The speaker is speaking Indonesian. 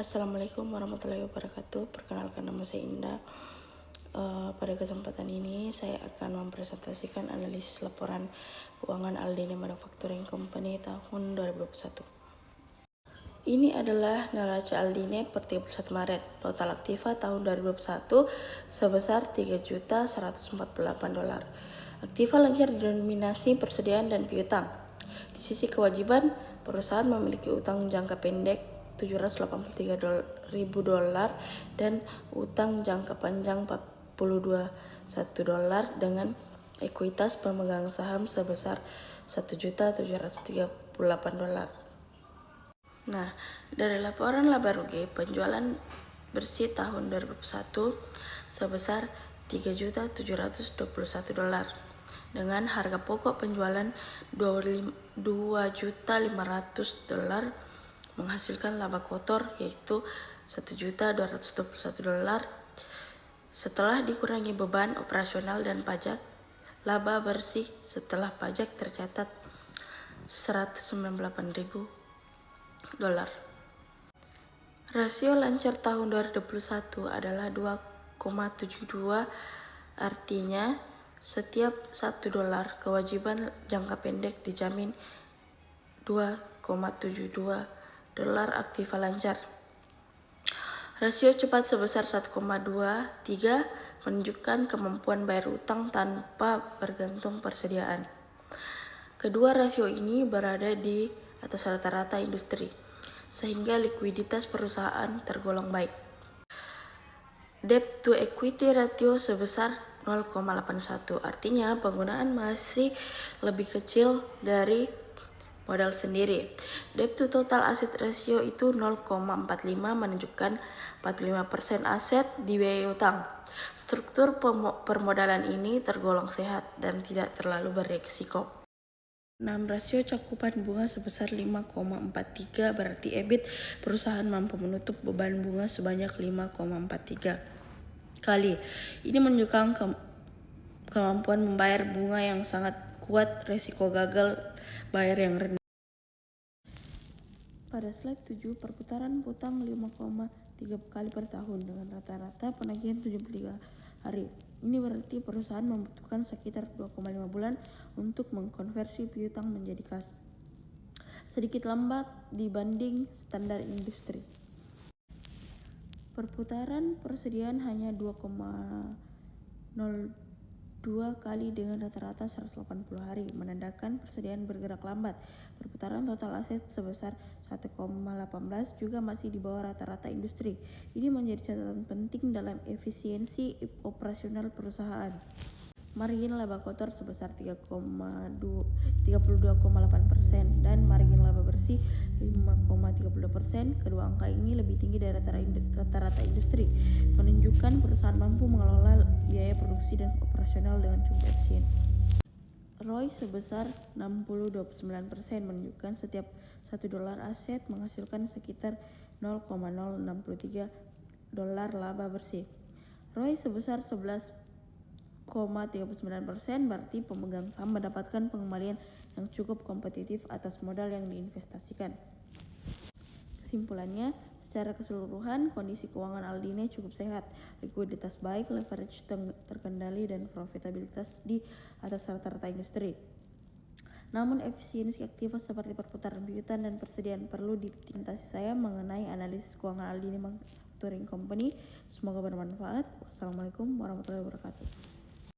Assalamualaikum warahmatullahi wabarakatuh. Perkenalkan, nama saya Indah. Pada kesempatan ini saya akan mempresentasikan analisis laporan keuangan Aldini Manufacturing Company tahun 2021. Ini adalah neraca Aldini per 31 Maret. Total aktiva tahun 2021 sebesar $3.148. Aktiva lancar didominasi persediaan dan piutang. Di sisi kewajiban, perusahaan memiliki utang jangka pendek $783.000 dan utang jangka panjang $42.1 dengan ekuitas pemegang saham sebesar $1.738. Nah, dari laporan laba rugi penjualan bersih tahun 2021 sebesar $3.721 dengan harga pokok penjualan $2.500 menghasilkan laba kotor yaitu $1.221. Setelah dikurangi beban operasional dan pajak, laba bersih setelah pajak tercatat $198.000. Rasio lancar tahun 2021 adalah 2,72, artinya setiap $1 kewajiban jangka pendek dijamin $2,72 aktiva lancar. Rasio cepat sebesar 1,23 menunjukkan kemampuan bayar utang tanpa bergantung persediaan. Kedua rasio ini berada di atas rata-rata industri, sehingga likuiditas perusahaan tergolong baik. Debt to equity ratio sebesar 0,81, artinya penggunaan masih lebih kecil dari modal sendiri. Debt to total asset ratio itu 0,45, menunjukkan 45% aset dibiayai utang. Struktur permodalan ini tergolong sehat dan tidak terlalu beresiko. 6. Rasio cakupan bunga sebesar 5,43, berarti EBIT perusahaan mampu menutup beban bunga sebanyak 5,43 kali. Ini menunjukkan kemampuan membayar bunga yang sangat kuat, resiko gagal bayar yang rendah. Pada slide 7, perputaran utang 5,3 kali per tahun dengan rata-rata penagihan 73 hari. Ini berarti perusahaan membutuhkan sekitar 2,5 bulan untuk mengkonversi piutang menjadi kas. Sedikit lambat dibanding standar industri. Perputaran persediaan hanya 2,02 kali dengan rata-rata 180 hari, menandakan persediaan bergerak lambat. Perputaran total aset sebesar 1,18 juga masih di bawah rata-rata industri. Ini menjadi catatan penting dalam efisiensi operasional perusahaan. Margin laba kotor sebesar 32,8% dan margin laba bersih 5,32%. Kedua angka ini lebih tinggi dari rata-rata industri, menunjukkan perusahaan mampu mengelola biaya produksi dan operasional dengan cukup efisien. ROI sebesar 60,29%, menunjukkan setiap $1 aset menghasilkan sekitar $0,063 laba bersih. ROI sebesar 11,39%, berarti pemegang saham mendapatkan pengembalian yang cukup kompetitif atas modal yang diinvestasikan. Kesimpulannya, secara keseluruhan kondisi keuangan Aldini cukup sehat, likuiditas baik, leverage terkendali, dan profitabilitas di atas rata-rata industri. Namun efisiensi aktiva seperti perputaran piutang dan persediaan perlu ditingkatkan. Saya mengenai analisis keuangan Aldini Manufacturing Company. Semoga bermanfaat. Wassalamualaikum warahmatullahi wabarakatuh.